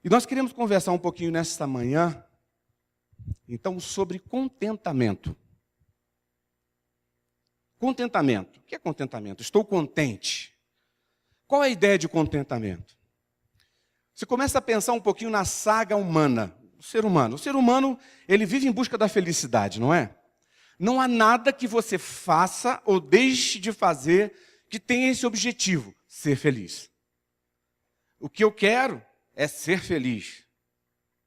E nós queremos conversar um pouquinho nesta manhã, então, sobre contentamento. Contentamento. O que é contentamento? Estou contente. Qual é a ideia de contentamento? Você começa a pensar um pouquinho na saga humana, o ser humano. O ser humano, ele vive em busca da felicidade, não é? Não há nada que você faça ou deixe de fazer que tenha esse objetivo, ser feliz. O que eu quero é ser feliz.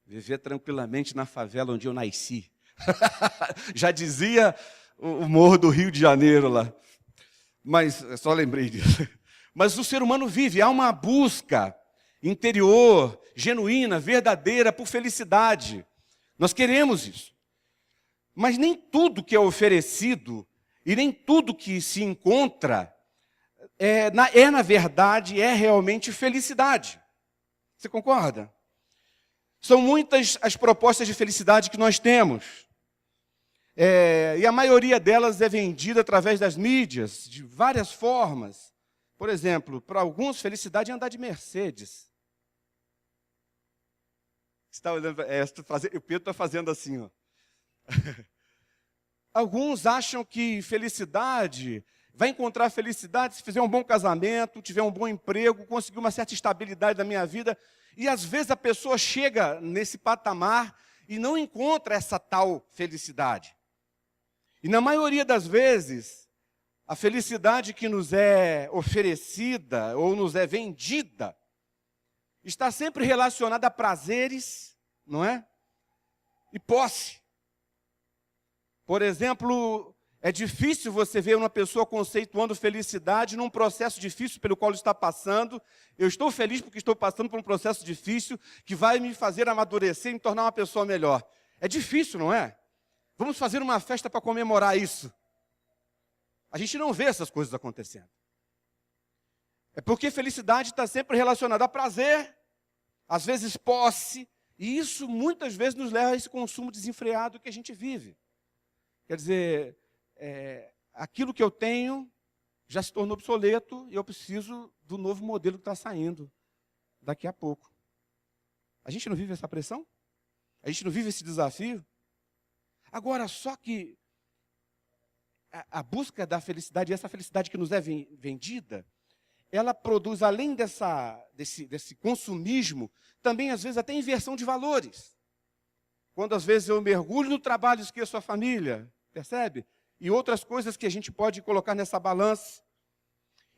Viver tranquilamente na favela onde eu nasci. Já dizia o Morro do Rio de Janeiro lá. Mas, eu só lembrei disso. Mas o ser humano vive, há uma busca interior, genuína, verdadeira, por felicidade. Nós queremos isso. Mas nem tudo que é oferecido e nem tudo que se encontra na verdade, é realmente felicidade. Você concorda? São muitas as propostas de felicidade que nós temos. E a maioria delas é vendida através das mídias, de várias formas. Por exemplo, para alguns, felicidade é andar de Mercedes. Você está olhando, o Pedro está fazendo assim, ó. Alguns acham que felicidade, vai encontrar felicidade se fizer um bom casamento, tiver um bom emprego, conseguir uma certa estabilidade na minha vida. E às vezes a pessoa chega nesse patamar e não encontra essa tal felicidade. E na maioria das vezes, a felicidade que nos é oferecida ou nos é vendida está sempre relacionada a prazeres, não é? E posse. Por exemplo, é difícil você ver uma pessoa conceituando felicidade num processo difícil pelo qual está passando. Eu estou feliz porque estou passando por um processo difícil que vai me fazer amadurecer e me tornar uma pessoa melhor. É difícil, não é? Vamos fazer uma festa para comemorar isso. A gente não vê essas coisas acontecendo. É porque felicidade está sempre relacionada a prazer, às vezes posse, e isso muitas vezes nos leva a esse consumo desenfreado que a gente vive. Quer dizer, aquilo que eu tenho já se tornou obsoleto e eu preciso do novo modelo que está saindo daqui a pouco. A gente não vive essa pressão? A gente não vive esse desafio? Agora, só que a busca da felicidade, essa felicidade que nos é vendida, ela produz, além desse consumismo, também às vezes até inversão de valores. Quando às vezes eu mergulho no trabalho e esqueço a família, percebe? E outras coisas que a gente pode colocar nessa balança.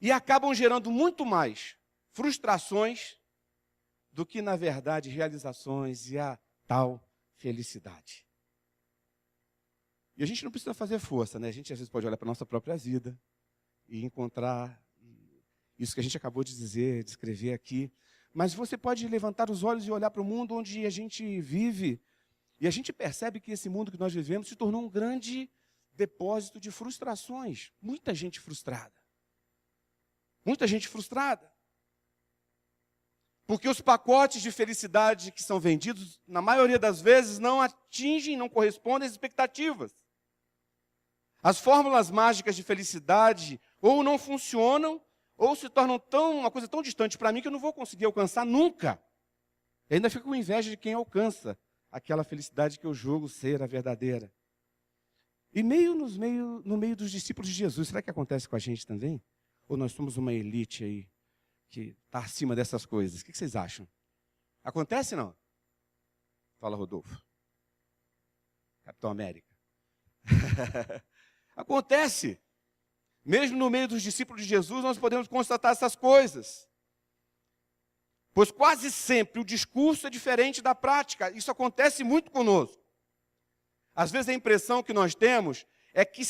E acabam gerando muito mais frustrações do que, na verdade, realizações e a tal felicidade. E a gente não precisa fazer força, né? A gente às vezes pode olhar para a nossa própria vida e encontrar isso que a gente acabou de dizer, descrever aqui. Mas você pode levantar os olhos e olhar para o mundo onde a gente vive. E a gente percebe que esse mundo que nós vivemos se tornou um grande depósito de frustrações. Muita gente frustrada. Muita gente frustrada. Porque os pacotes de felicidade que são vendidos, na maioria das vezes, não atingem, não correspondem às expectativas. As fórmulas mágicas de felicidade ou não funcionam, ou se tornam uma coisa tão distante para mim que eu não vou conseguir alcançar nunca. E ainda fico com inveja de quem alcança aquela felicidade que eu julgo ser a verdadeira. E no meio dos discípulos de Jesus, será que acontece com a gente também? Ou nós somos uma elite aí que está acima dessas coisas? O que vocês acham? Acontece não? Fala, Rodolfo. Capitão América. Acontece. Mesmo no meio dos discípulos de Jesus, nós podemos constatar essas coisas. Pois quase sempre o discurso é diferente da prática. Isso acontece muito conosco. Às vezes a impressão que nós temos é que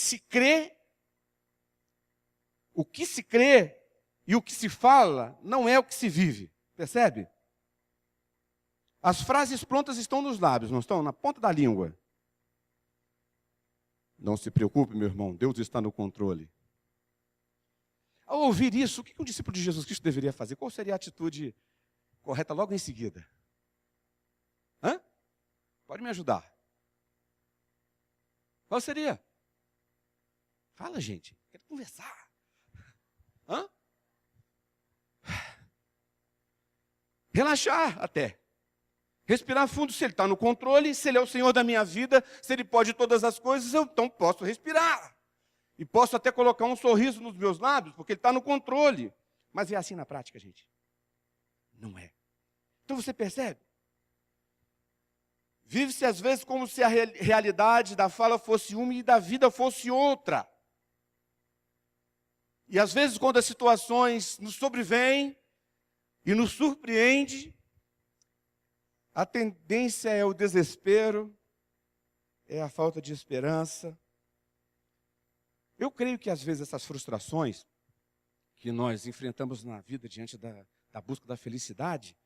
o que se crê e o que se fala não é o que se vive. Percebe? As frases prontas estão nos lábios, não estão? Na ponta da língua. Não se preocupe, meu irmão, Deus está no controle. Ao ouvir isso, o que um discípulo de Jesus Cristo deveria fazer? Qual seria a atitude correta logo em seguida? Pode me ajudar. Qual seria? Fala, gente. Quero conversar. Relaxar até. Respirar fundo, se Ele está no controle, se Ele é o Senhor da minha vida, se Ele pode todas as coisas, eu então posso respirar. E posso até colocar um sorriso nos meus lábios, porque Ele está no controle. Mas é assim na prática, gente? Não é. Então você percebe? Vive-se às vezes como se a realidade da fala fosse uma e da vida fosse outra. E às vezes quando as situações nos sobrevêm e nos surpreende, a tendência é o desespero, é a falta de esperança. Eu creio que às vezes essas frustrações que nós enfrentamos na vida diante da busca da felicidade,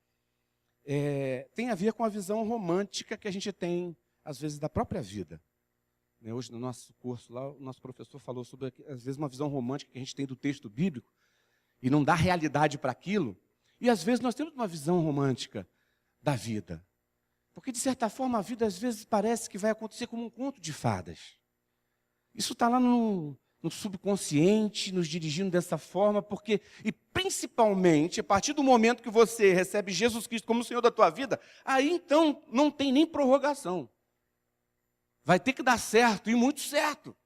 tem a ver com a visão romântica que a gente tem, às vezes, da própria vida. Hoje, no nosso curso lá, o nosso professor falou sobre, às vezes, uma visão romântica que a gente tem do texto bíblico e não dá realidade para aquilo. E, às vezes, nós temos uma visão romântica da vida. Porque, de certa forma, a vida, às vezes, parece que vai acontecer como um conto de fadas. Isso está lá no subconsciente, nos dirigindo dessa forma, porque, e principalmente, a partir do momento que você recebe Jesus Cristo como Senhor da tua vida, aí então não tem nem prorrogação. Vai ter que dar certo, e muito certo.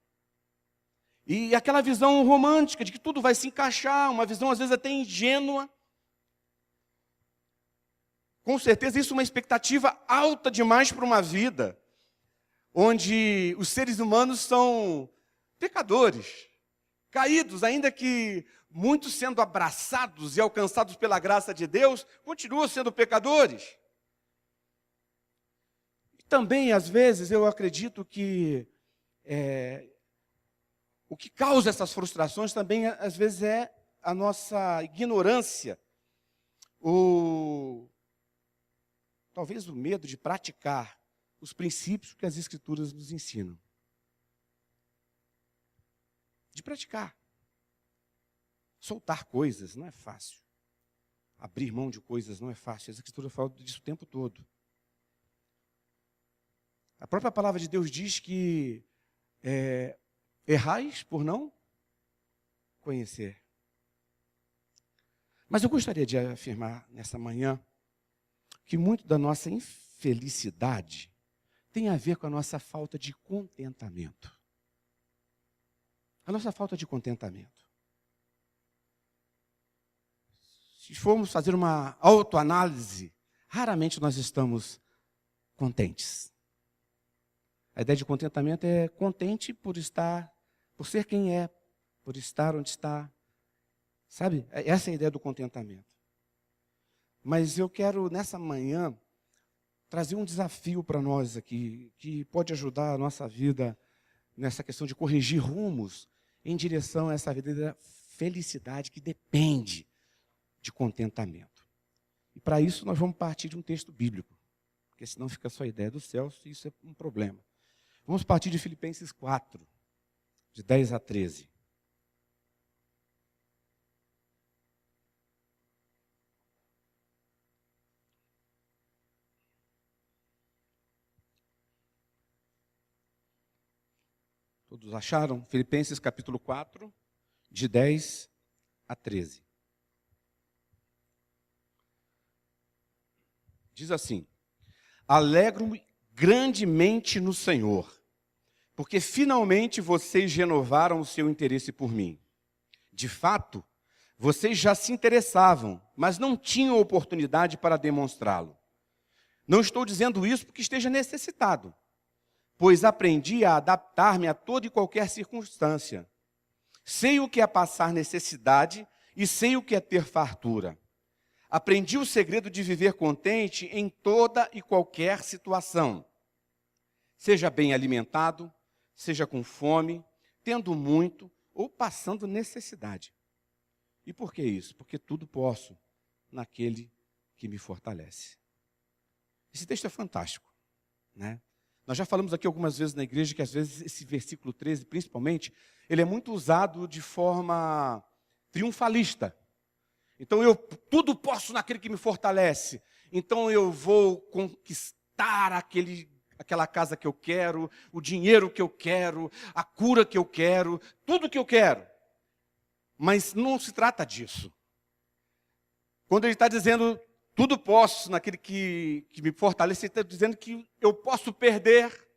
E aquela visão romântica de que tudo vai se encaixar, uma visão às vezes até ingênua. Com certeza isso é uma expectativa alta demais para uma vida, onde os seres humanos são pecadores, caídos, ainda que muitos sendo abraçados e alcançados pela graça de Deus, continuam sendo pecadores. E também, às vezes, eu acredito que o que causa essas frustrações também, às vezes, é a nossa ignorância, talvez o medo de praticar os princípios que as Escrituras nos ensinam. De praticar. Soltar coisas não é fácil. Abrir mão de coisas não é fácil. As Escrituras falam disso o tempo todo. A própria palavra de Deus diz que errais por não conhecer. Mas eu gostaria de afirmar nessa manhã que muito da nossa infelicidade tem a ver com a nossa falta de contentamento. A nossa falta de contentamento. Se formos fazer uma autoanálise, raramente nós estamos contentes. A ideia de contentamento é contente por ser quem é, por estar onde está. Sabe? Essa é a ideia do contentamento. Mas eu quero, nessa manhã, trazer um desafio para nós aqui, que pode ajudar a nossa vida nessa questão de corrigir rumos em direção a essa vida da felicidade que depende de contentamento. E para isso nós vamos partir de um texto bíblico, porque senão fica só a ideia dos céus e isso é um problema. Vamos partir de Filipenses 4, de 10 a 13. Todos acharam? Filipenses capítulo 4, de 10 a 13. Diz assim: alegro-me grandemente no Senhor, porque finalmente vocês renovaram o seu interesse por mim. De fato, vocês já se interessavam, mas não tinham oportunidade para demonstrá-lo. Não estou dizendo isso porque esteja necessitado, pois aprendi a adaptar-me a toda e qualquer circunstância. Sei o que é passar necessidade e sei o que é ter fartura. Aprendi o segredo de viver contente em toda e qualquer situação. Seja bem alimentado, seja com fome, tendo muito ou passando necessidade. E por que isso? Porque tudo posso naquele que me fortalece. Esse texto é fantástico, né? Nós já falamos aqui algumas vezes na igreja que às vezes esse versículo 13, principalmente, ele é muito usado de forma triunfalista. Então eu tudo posso naquele que me fortalece. Então eu vou conquistar aquela casa que eu quero, o dinheiro que eu quero, a cura que eu quero, tudo que eu quero. Mas não se trata disso. Quando ele está dizendo tudo posso naquele que me fortalece. Ele está dizendo que eu posso perder,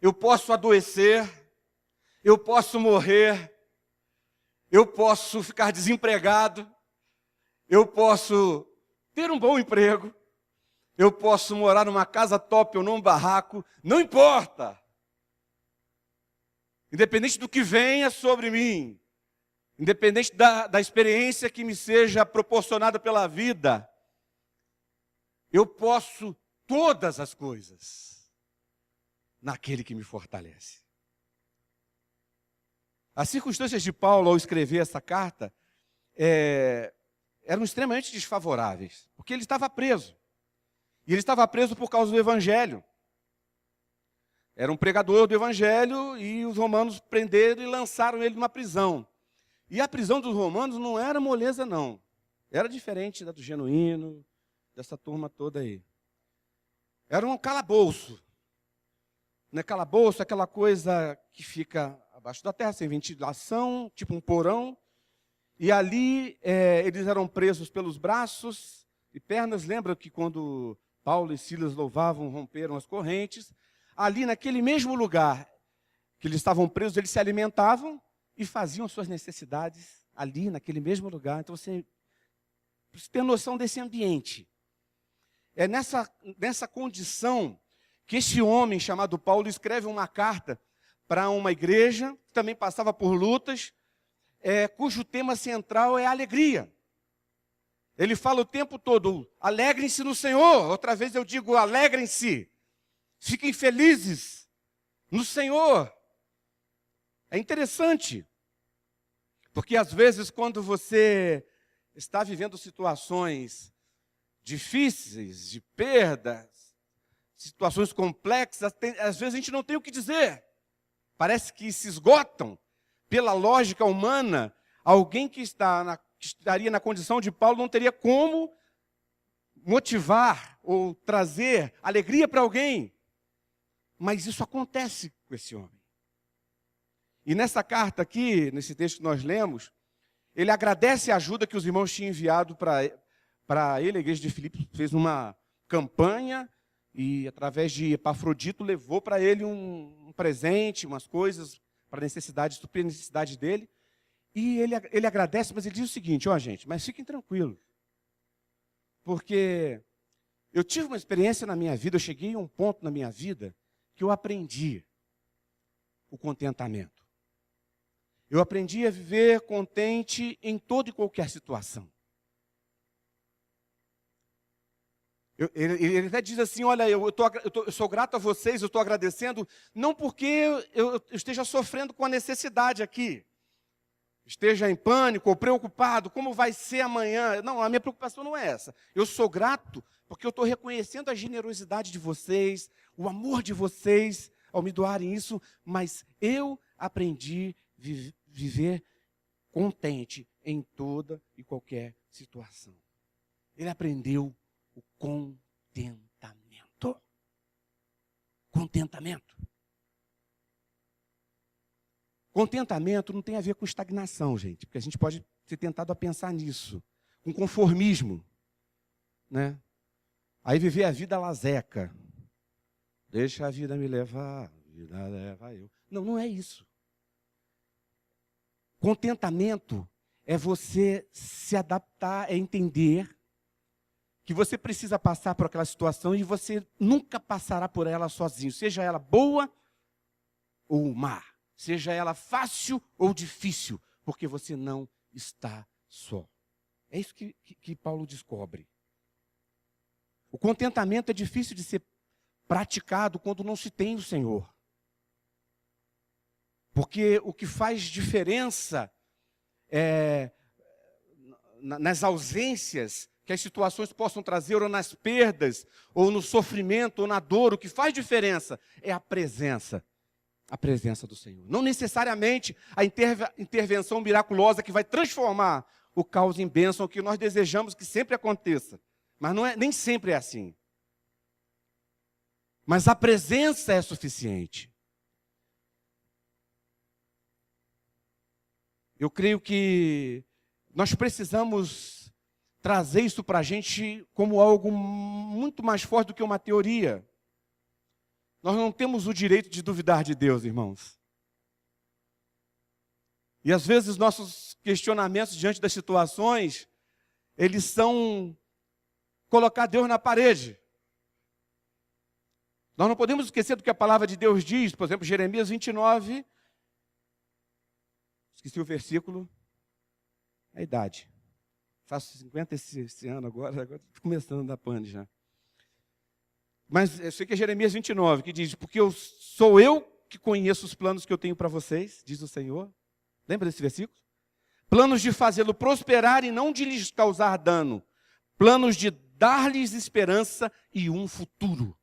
eu posso adoecer, eu posso morrer, eu posso ficar desempregado, eu posso ter um bom emprego, eu posso morar numa casa top ou num barraco, não importa. Independente do que venha sobre mim, independente da experiência que me seja proporcionada pela vida, eu posso todas as coisas naquele que me fortalece. As circunstâncias de Paulo ao escrever essa carta eram extremamente desfavoráveis, porque ele estava preso. E ele estava preso por causa do Evangelho. Era um pregador do Evangelho e os romanos prenderam e lançaram ele numa prisão. E a prisão dos romanos não era moleza, não. Era diferente da do Genuíno, dessa turma toda aí. Era um calabouço. Não é calabouço, aquela coisa que fica abaixo da terra, sem ventilação, tipo um porão. E ali eles eram presos pelos braços e pernas. Lembra que quando Paulo e Silas louvavam, romperam as correntes? Ali naquele mesmo lugar que eles estavam presos, eles se alimentavam e faziam suas necessidades ali naquele mesmo lugar. Então você tem noção desse ambiente. É nessa condição que esse homem chamado Paulo escreve uma carta para uma igreja que também passava por lutas, cujo tema central é a alegria. Ele fala o tempo todo, alegrem-se no Senhor. Outra vez eu digo, alegrem-se. Fiquem felizes no Senhor. É interessante, porque às vezes quando você está vivendo situações difíceis, de perdas, situações complexas, às vezes a gente não tem o que dizer. Parece que se esgotam pela lógica humana. Alguém que estaria na condição de Paulo não teria como motivar ou trazer alegria para alguém. Mas isso acontece com esse homem. E nessa carta aqui, nesse texto que nós lemos, ele agradece a ajuda que os irmãos tinham enviado para ele. A igreja de Filipos fez uma campanha e, através de Epafrodito, levou para ele um presente, umas coisas para suprir a necessidade dele. E ele agradece, mas ele diz o seguinte: gente, mas fiquem tranquilos, porque eu tive uma experiência na minha vida, eu cheguei a um ponto na minha vida que eu aprendi o contentamento. Eu aprendi a viver contente em toda e qualquer situação. Ele até diz assim, olha, eu sou grato a vocês, eu estou agradecendo, não porque eu esteja sofrendo com a necessidade aqui, esteja em pânico ou preocupado, como vai ser amanhã. Não, a minha preocupação não é essa. Eu sou grato porque eu estou reconhecendo a generosidade de vocês, o amor de vocês ao me doarem isso, mas eu aprendi a viver contente em toda e qualquer situação. Ele aprendeu o contentamento. Contentamento. Contentamento não tem a ver com estagnação, gente, porque a gente pode ser tentado a pensar nisso, com conformismo, né? Aí viver a vida lazeca. Deixa a vida me levar, a vida leva eu. Não, não é isso. Contentamento é você se adaptar, é entender que você precisa passar por aquela situação e você nunca passará por ela sozinho, seja ela boa ou má. Seja ela fácil ou difícil, porque você não está só. É isso que Paulo descobre. O contentamento é difícil de ser praticado quando não se tem o Senhor. Porque o que faz diferença nas ausências que as situações possam trazer, ou nas perdas, ou no sofrimento, ou na dor, o que faz diferença é a presença do Senhor. Não necessariamente a intervenção miraculosa que vai transformar o caos em bênção, que nós desejamos que sempre aconteça. Mas nem sempre é assim. Mas a presença é suficiente. Eu creio que nós precisamos trazer isso para a gente como algo muito mais forte do que uma teoria. Nós não temos o direito de duvidar de Deus, irmãos. E às vezes nossos questionamentos diante das situações, eles são colocar Deus na parede. Nós não podemos esquecer do que a palavra de Deus diz, por exemplo, Jeremias 29, esqueci o versículo, a idade. Faço 50 esse ano agora estou começando da pane já. Mas eu sei que é Jeremias 29, que diz, porque sou eu que conheço os planos que eu tenho para vocês, diz o Senhor. Lembra desse versículo? Planos de fazê-lo prosperar e não de lhes causar dano. Planos de dar-lhes esperança e um futuro.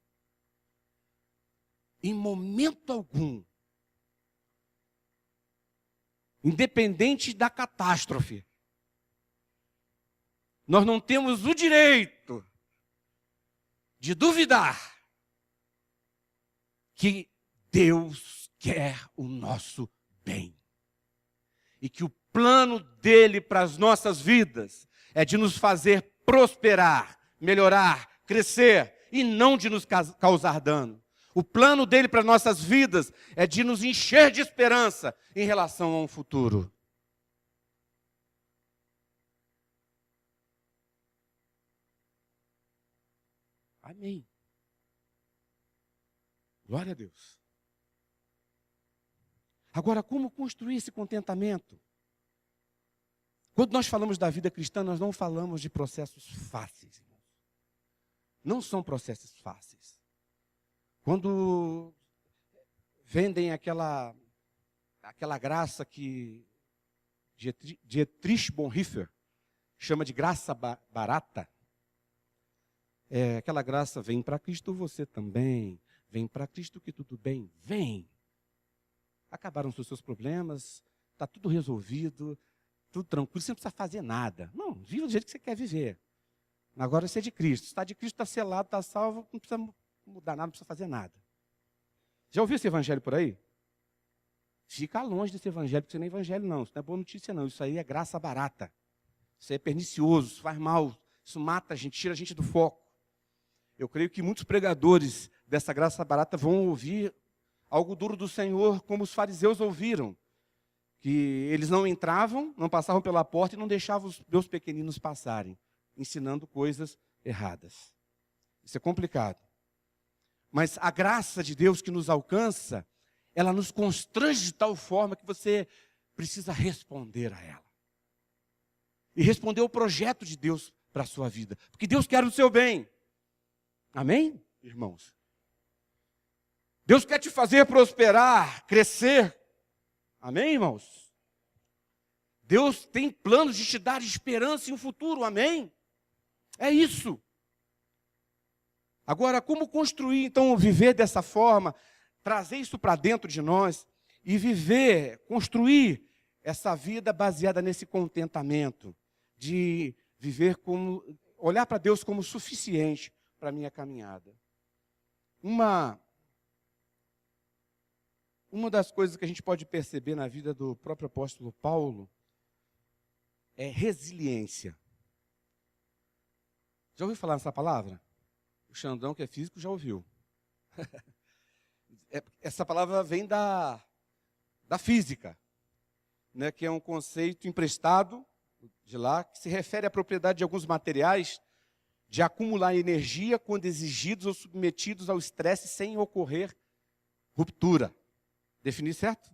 Em momento algum, independente da catástrofe, nós não temos o direito de duvidar que Deus quer o nosso bem. E que o plano dele para as nossas vidas é de nos fazer prosperar, melhorar, crescer e não de nos causar dano. O plano dele para as nossas vidas é de nos encher de esperança em relação a um futuro. Amém. Glória a Deus. Agora, como construir esse contentamento? Quando nós falamos da vida cristã, nós não falamos de processos fáceis, irmãos. Não são processos fáceis. Quando vendem aquela graça que Dietrich Bonhoeffer chama de graça barata, aquela graça, vem para Cristo você também, vem para Cristo que tudo bem, vem. Acabaram os seus problemas, está tudo resolvido, tudo tranquilo, você não precisa fazer nada. Não, viva do jeito que você quer viver. Agora você é de Cristo, está de Cristo, está selado, está salvo, não precisa mudar nada, não precisa fazer nada. Já ouviu esse evangelho por aí? Fica longe desse evangelho, porque isso não é evangelho não, isso não é boa notícia não, isso aí é graça barata. Isso aí é pernicioso, isso faz mal, isso mata a gente, tira a gente do foco. Eu creio que muitos pregadores dessa graça barata vão ouvir algo duro do Senhor, como os fariseus ouviram. Que eles não entravam, não passavam pela porta e não deixavam os meus pequeninos passarem, ensinando coisas erradas. Isso é complicado. Mas a graça de Deus que nos alcança, ela nos constrange de tal forma que você precisa responder a ela. E responder ao projeto de Deus para a sua vida. Porque Deus quer o seu bem. Amém, irmãos? Deus quer te fazer prosperar, crescer. Amém, irmãos? Deus tem planos de te dar esperança e um futuro. Amém? É isso. Agora, como construir, então, viver dessa forma, trazer isso para dentro de nós e viver, construir essa vida baseada nesse contentamento, de viver como, olhar para Deus como suficiente para a minha caminhada. Uma das coisas que a gente pode perceber na vida do próprio apóstolo Paulo é resiliência. Já ouviu falar nessa palavra? O Xandão, que é físico, já ouviu. Essa palavra vem da física, né, que é um conceito emprestado de lá, que se refere à propriedade de alguns materiais de acumular energia quando exigidos ou submetidos ao estresse sem ocorrer ruptura. Defini certo?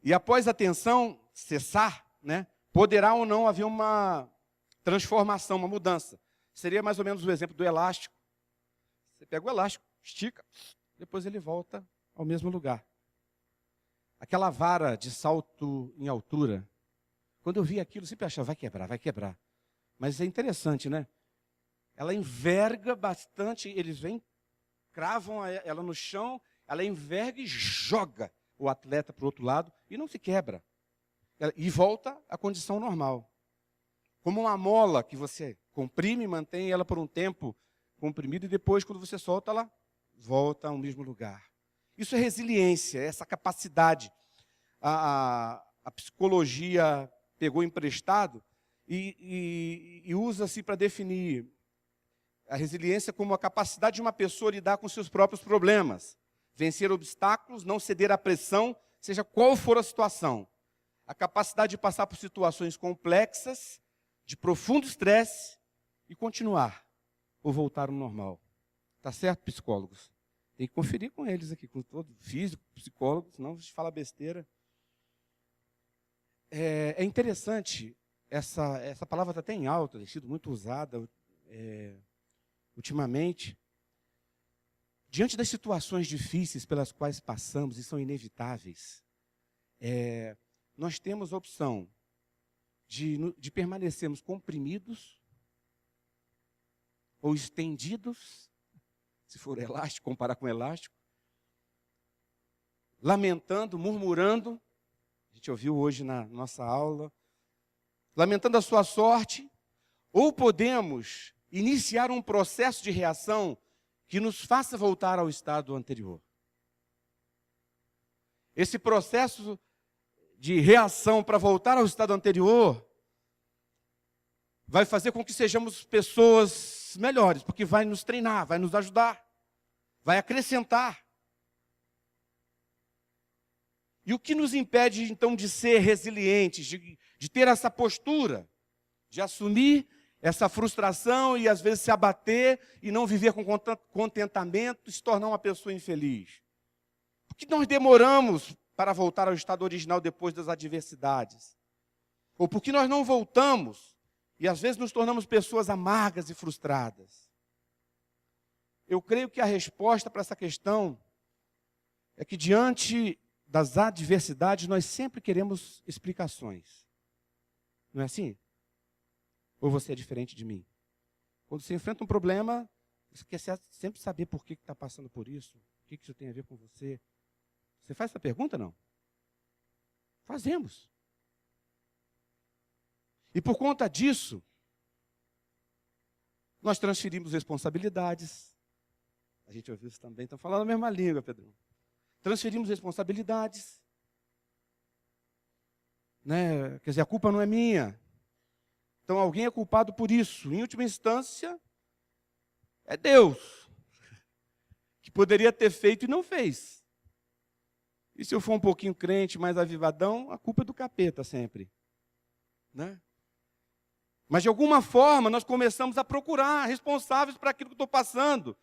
E após a tensão cessar, né, poderá ou não haver uma transformação, uma mudança. Seria mais ou menos o exemplo do elástico. Você pega o elástico, estica, depois ele volta ao mesmo lugar. Aquela vara de salto em altura, quando eu vi aquilo, eu sempre achava, vai quebrar, vai quebrar. Mas é interessante, né? Ela enverga bastante, eles vêm, cravam ela no chão, ela enverga e joga o atleta para o outro lado e não se quebra. E volta à condição normal. Como uma mola que você comprime e mantém ela por um tempo comprimida e depois, quando você solta, ela volta ao mesmo lugar. Isso é resiliência, é essa capacidade. A psicologia pegou emprestado e usa-se para definir a resiliência como a capacidade de uma pessoa lidar com seus próprios problemas, vencer obstáculos, não ceder à pressão, seja qual for a situação. A capacidade de passar por situações complexas, de profundo estresse e continuar ou voltar ao normal. Tá certo, psicólogos? Tem que conferir com eles aqui, com todo físico, psicólogo, senão a gente fala besteira. É interessante, essa palavra está até em alta, tem sido muito usada ultimamente. Diante das situações difíceis pelas quais passamos e são inevitáveis, nós temos a opção de permanecermos comprimidos ou estendidos, se for elástico, comparar com elástico, lamentando, murmurando, a gente ouviu hoje na nossa aula, lamentando a sua sorte, ou podemos iniciar um processo de reação que nos faça voltar ao estado anterior. Esse processo de reação para voltar ao estado anterior vai fazer com que sejamos pessoas melhores, porque vai nos treinar, vai nos ajudar, vai acrescentar. E o que nos impede, então, de ser resilientes, de ter essa postura, de assumir essa frustração e, às vezes, se abater e não viver com contentamento e se tornar uma pessoa infeliz? Por que nós demoramos para voltar ao estado original depois das adversidades? Ou por que nós não voltamos e, às vezes, nos tornamos pessoas amargas e frustradas? Eu creio que a resposta para essa questão é que, diante das adversidades, nós sempre queremos explicações. Não é assim? Ou você é diferente de mim? Quando você enfrenta um problema, você quer sempre saber por que está passando por isso, o que isso tem a ver com você. Você faz essa pergunta, não? Fazemos. E por conta disso, nós transferimos responsabilidades. A gente ouviu isso também, estão falando a mesma língua, Pedro. Transferimos responsabilidades. Né? Quer dizer, a culpa não é minha. Então alguém é culpado por isso. Em última instância, é Deus, que poderia ter feito e não fez. E se eu for um pouquinho crente, mais avivadão, a culpa é do capeta sempre. Né? Mas de alguma forma nós começamos a procurar responsáveis para aquilo que estou passando.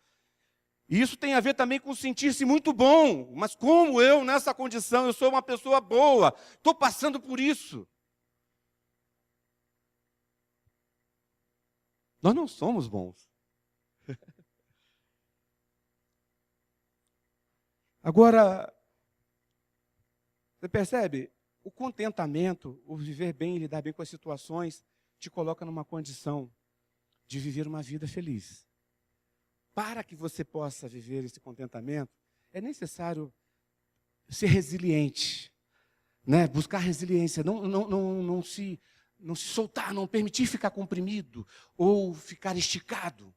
E isso tem a ver também com sentir-se muito bom. Mas como eu, nessa condição, eu sou uma pessoa boa, estou passando por isso. Nós não somos bons. Agora, você percebe? O contentamento, o viver bem e lidar bem com as situações, te coloca numa condição de viver uma vida feliz. Para que você possa viver esse contentamento, é necessário ser resiliente, né? Buscar resiliência, não se soltar, não permitir ficar comprimido ou ficar esticado,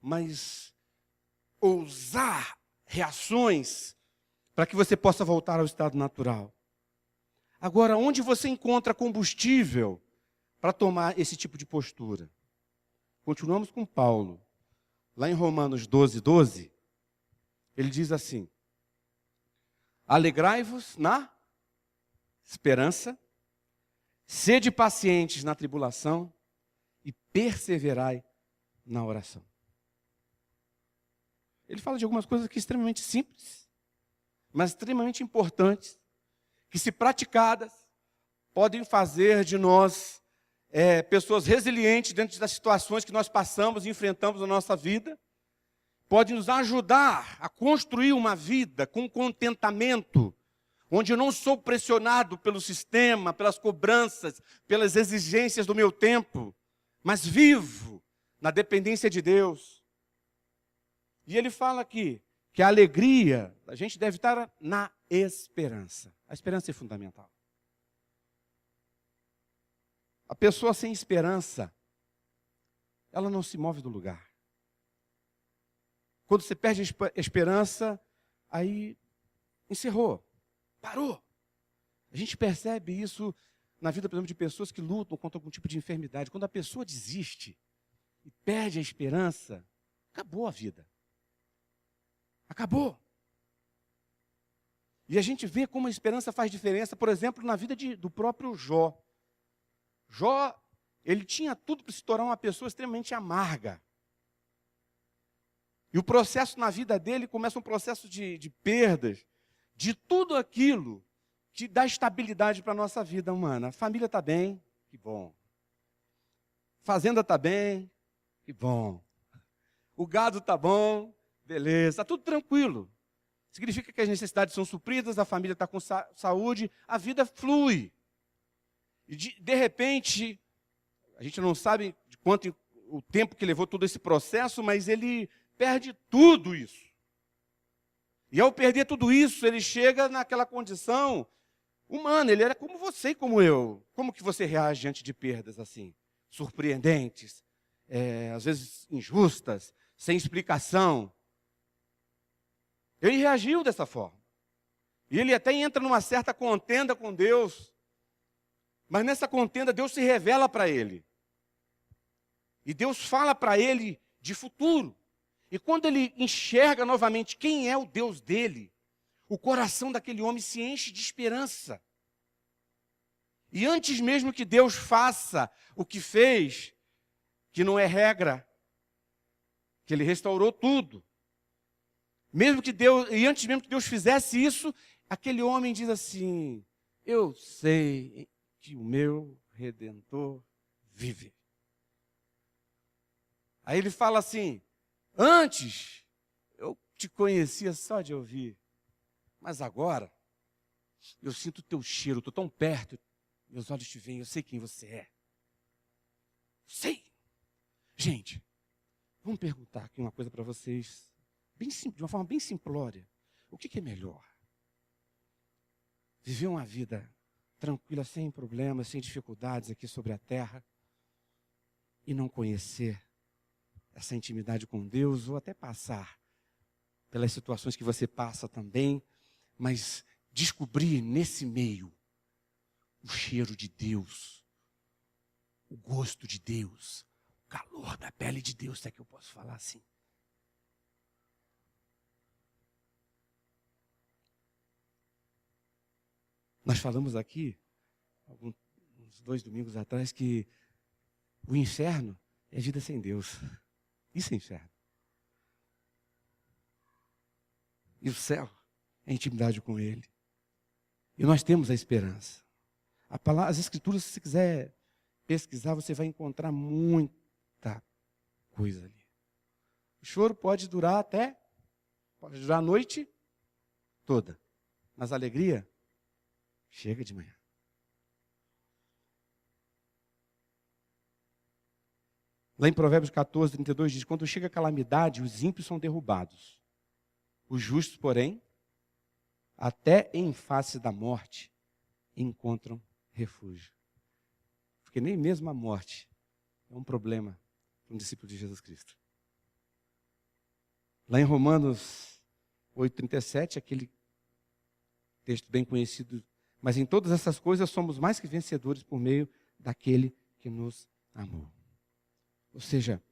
mas ousar reações para que você possa voltar ao estado natural. Agora, onde você encontra combustível para tomar esse tipo de postura? Continuamos com Paulo. Lá em Romanos 12, ele diz assim: alegrai-vos na esperança, sede pacientes na tribulação e perseverai na oração. Ele fala de algumas coisas aqui extremamente simples, mas extremamente importantes, que se praticadas, podem fazer de nós pessoas resilientes diante das situações que nós passamos e enfrentamos na nossa vida, pode nos ajudar a construir uma vida com contentamento, onde eu não sou pressionado pelo sistema, pelas cobranças, pelas exigências do meu tempo, mas vivo na dependência de Deus. E ele fala aqui que a alegria, a gente deve estar na esperança. A esperança é fundamental. A pessoa sem esperança, ela não se move do lugar. Quando você perde a esperança, aí encerrou, parou. A gente percebe isso na vida, por exemplo, de pessoas que lutam contra algum tipo de enfermidade. Quando a pessoa desiste e perde a esperança, acabou a vida. Acabou. E a gente vê como a esperança faz diferença, por exemplo, na vida do próprio Jó. Jó, ele tinha tudo para se tornar uma pessoa extremamente amarga. E o processo na vida dele começa um processo de perdas, de tudo aquilo que dá estabilidade para a nossa vida humana. A família está bem, que bom. Fazenda está bem, que bom. O gado está bom, beleza, está tudo tranquilo. Significa que as necessidades são supridas, a família está com saúde, a vida flui. E de repente, a gente não sabe de quanto o tempo que levou todo esse processo, mas ele perde tudo isso. E ao perder tudo isso, ele chega naquela condição humana, ele era como você e como eu. Como que você reage diante de perdas assim? Surpreendentes, às vezes injustas, sem explicação. Ele reagiu dessa forma. E ele até entra numa certa contenda com Deus. Mas nessa contenda, Deus se revela para ele. E Deus fala para ele de futuro. E quando ele enxerga novamente quem é o Deus dele, o coração daquele homem se enche de esperança. E antes mesmo que Deus faça o que fez, que não é regra, que ele restaurou tudo. E antes mesmo que Deus fizesse isso, aquele homem diz assim: eu sei que o meu Redentor vive. Aí ele fala assim: antes eu te conhecia só de ouvir, mas agora eu sinto o teu cheiro, estou tão perto, meus olhos te veem, eu sei quem você é. Sei. Gente, vamos perguntar aqui uma coisa para vocês, de uma forma bem simplória. O que é melhor? Viver uma vida tranquila, sem problemas, sem dificuldades aqui sobre a terra, e não conhecer essa intimidade com Deus, ou até passar pelas situações que você passa também, mas descobrir nesse meio o cheiro de Deus, o gosto de Deus, o calor da pele de Deus, se é que eu posso falar assim. Nós falamos aqui, uns 2 domingos atrás, que o inferno é vida sem Deus. Isso é inferno. E o céu é intimidade com Ele. E nós temos a esperança. As Escrituras, se você quiser pesquisar, você vai encontrar muita coisa ali. O choro pode durar a noite toda. Mas a alegria chega de manhã. Lá em Provérbios 14, 32 diz: quando chega a calamidade, os ímpios são derrubados. Os justos, porém, até em face da morte, encontram refúgio. Porque nem mesmo a morte é um problema para um discípulo de Jesus Cristo. Lá em Romanos 8,37, aquele texto bem conhecido: mas em todas essas coisas somos mais que vencedores por meio daquele que nos amou. Ou seja,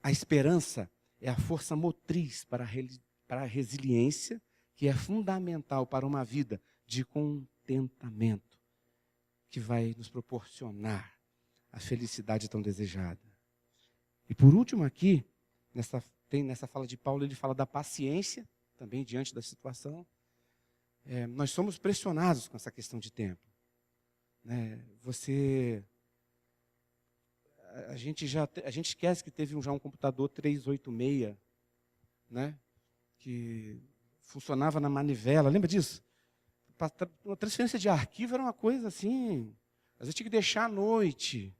a esperança é a força motriz para a resiliência, que é fundamental para uma vida de contentamento, que vai nos proporcionar a felicidade tão desejada. E por último aqui, nessa fala de Paulo, ele fala da paciência, também diante da situação. Nós somos pressionados com essa questão de tempo. A gente esquece que teve já um computador 386, né, que funcionava na manivela, lembra disso? A transferência de arquivo era uma coisa assim, às vezes tinha que deixar à noite,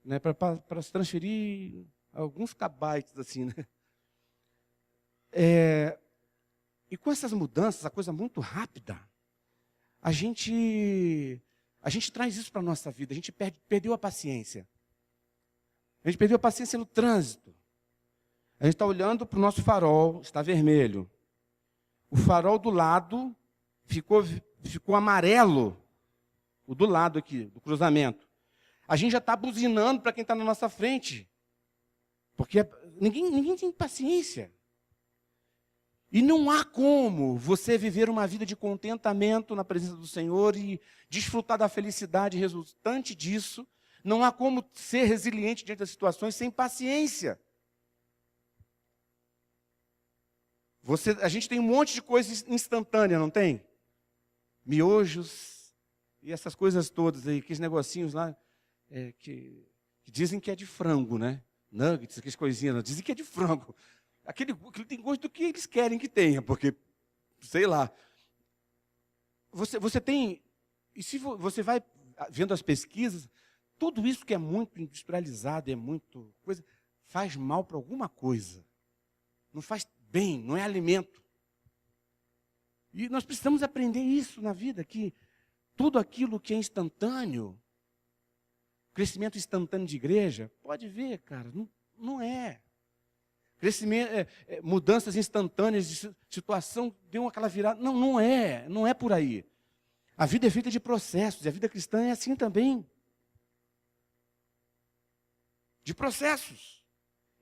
né, para se transferir alguns kbytes assim, né? E com essas mudanças, a coisa muito rápida, a gente traz isso para a nossa vida, a gente perdeu a paciência. A gente perdeu a paciência no trânsito. A gente está olhando para o nosso farol, está vermelho. O farol do lado ficou amarelo. o do lado aqui, do cruzamento, a gente já está buzinando para quem está na nossa frente. Porque ninguém tem paciência. E não há como você viver uma vida de contentamento na presença do Senhor e desfrutar da felicidade resultante disso. Não há como ser resiliente diante das situações sem paciência. A gente tem um monte de coisa instantânea, não tem? Miojos e essas coisas todas aí, aqueles negocinhos lá que dizem que é de frango, né? Nuggets, aquelas coisinhas, dizem que é de frango. Aquele tem gosto do que eles querem que tenha, porque, sei lá. Você tem, e se você vai vendo as pesquisas, tudo isso que é muito industrializado, é muito coisa, faz mal para alguma coisa. Não faz bem, não é alimento. E nós precisamos aprender isso na vida, que tudo aquilo que é instantâneo, crescimento instantâneo de igreja, pode ver, cara, não é. Crescimento, mudanças instantâneas de situação, deu aquela virada. Não é por aí. A vida é feita de processos, e a vida cristã é assim também. De processos.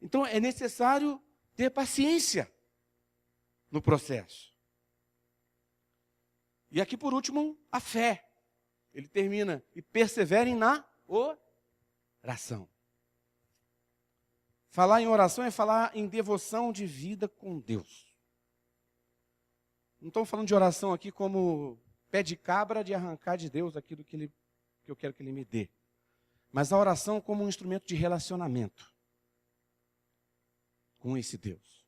Então é necessário ter paciência no processo. E aqui por último, a fé. Ele termina, e perseverem na oração. Falar em oração é falar em devoção de vida com Deus. Não estou falando de oração aqui como pé de cabra de arrancar de Deus aquilo que eu quero que Ele me dê. Mas a oração como um instrumento de relacionamento com esse Deus.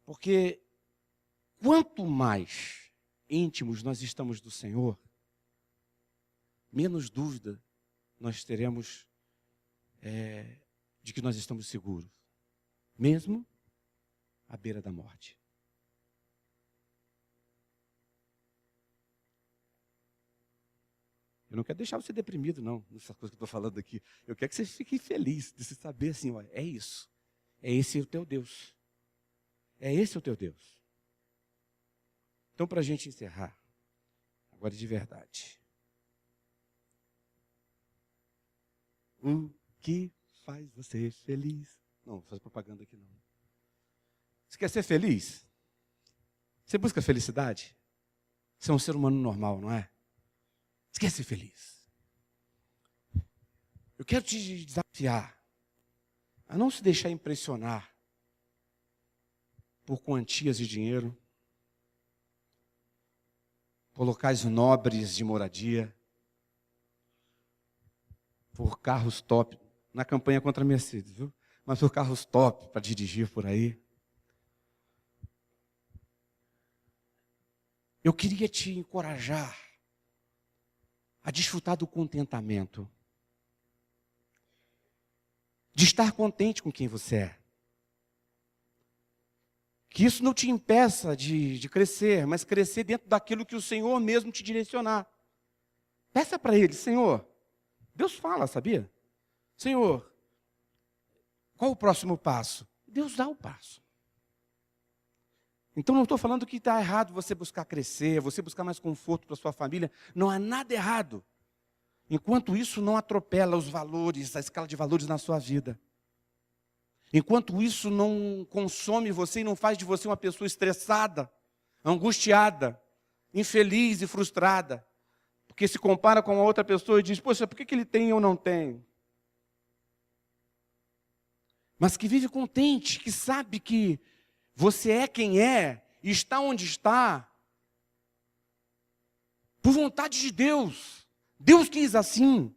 Porque quanto mais íntimos nós estamos do Senhor, menos dúvida nós teremos de que nós estamos seguros, mesmo à beira da morte. Eu não quero deixar você deprimido, não, nessas coisas que eu estou falando aqui. Eu quero que você fique feliz de se saber assim, ó, é isso. É esse o teu Deus. É esse o teu Deus. Então, para a gente encerrar, agora de verdade. O que faz você feliz? Não, vou fazer propaganda aqui não. Você quer ser feliz? Você busca felicidade? Você é um ser humano normal, não é? Você quer ser feliz? Eu quero te desafiar a não se deixar impressionar por quantias de dinheiro, por locais nobres de moradia, por carros top, na campanha contra a Mercedes, viu? Mas por carros top para dirigir por aí. Eu queria te encorajar a desfrutar do contentamento, de estar contente com quem você é. Que isso não te impeça de crescer, mas crescer dentro daquilo que o Senhor mesmo te direcionar. Peça para Ele, Senhor, Deus fala, sabia? Senhor, qual o próximo passo? Deus dá o passo. Então não estou falando que está errado você buscar crescer, você buscar mais conforto para a sua família. Não há nada errado. Enquanto isso não atropela os valores, a escala de valores na sua vida. Enquanto isso não consome você e não faz de você uma pessoa estressada, angustiada, infeliz e frustrada. Porque se compara com uma outra pessoa e diz, poxa, por que ele tem e eu não tenho? Mas que vive contente, que sabe que você é quem é e está onde está, por vontade de Deus. Deus quis assim.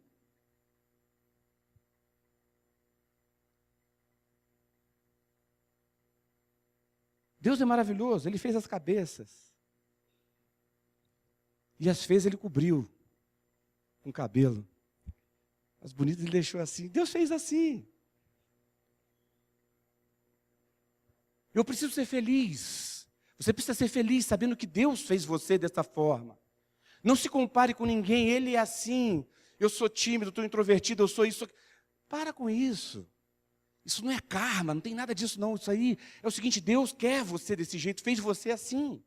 Deus é maravilhoso, Ele fez as cabeças. E as fez, Ele cobriu com cabelo. As bonitas Ele deixou assim. Deus fez assim. Eu preciso ser feliz. Você precisa ser feliz sabendo que Deus fez você dessa forma. Não se compare com ninguém, Ele é assim. Eu sou tímido, estou introvertido, eu sou isso. Para com isso. Isso não é karma, não tem nada disso não. Isso aí é o seguinte, Deus quer você desse jeito, fez você assim.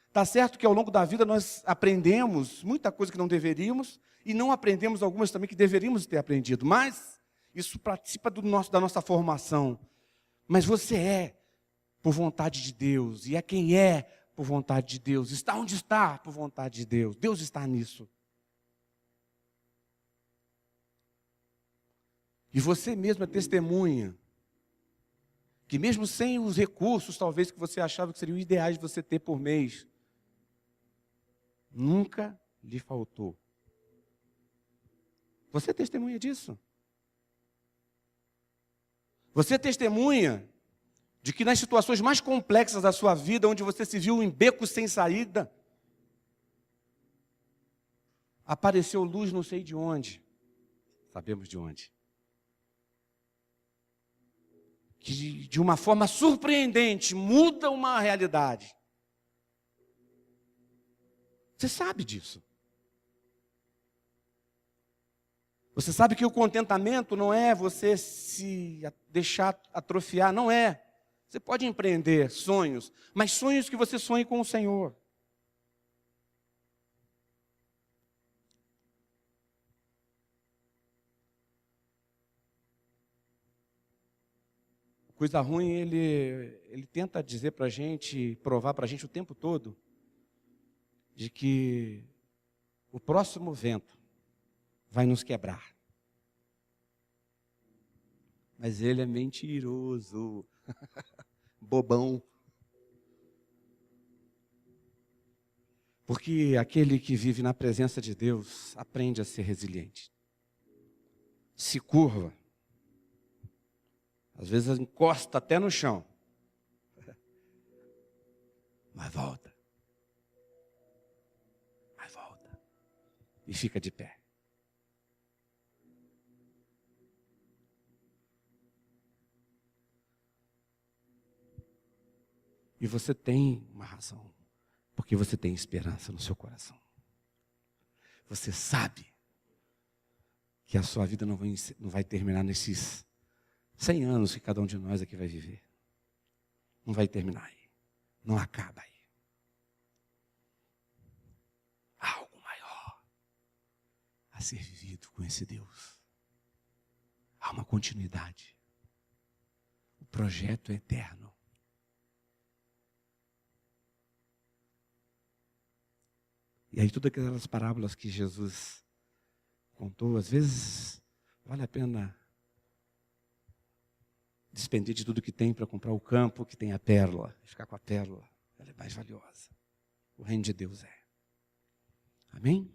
Está certo que ao longo da vida nós aprendemos muita coisa que não deveríamos e não aprendemos algumas também que deveríamos ter aprendido, mas isso participa da nossa formação. Mas você é por vontade de Deus, e é quem é por vontade de Deus, está onde está por vontade de Deus, Deus está nisso. E você mesmo é testemunha, que mesmo sem os recursos, talvez, que você achava que seriam ideais de você ter por mês, nunca lhe faltou. Você é testemunha disso? Você é testemunha de que nas situações mais complexas da sua vida, onde você se viu em becos sem saída, apareceu luz não sei de onde, sabemos de onde, que de uma forma surpreendente muda uma realidade. Você sabe disso. Você sabe que o contentamento não é você se deixar atrofiar, não é. Você pode empreender sonhos, mas sonhos que você sonhe com o Senhor. Coisa ruim, ele tenta dizer para a gente, provar para a gente o tempo todo, de que o próximo vento vai nos quebrar. Mas ele é mentiroso, bobão. Porque aquele que vive na presença de Deus aprende a ser resiliente. Se curva. Às vezes encosta até no chão. Mas volta. Mas volta. E fica de pé. E você tem uma razão. Porque você tem esperança no seu coração. Você sabe que a sua vida não vai terminar nesses 100 anos que cada um de nós aqui vai viver. Não vai terminar aí. Não acaba aí. Há algo maior a ser vivido com esse Deus. Há uma continuidade. O projeto é eterno. E aí todas aquelas parábolas que Jesus contou, às vezes vale a pena despender de tudo que tem para comprar o campo que tem a pérola. Ficar com a pérola, ela é mais valiosa. O reino de Deus é. Amém?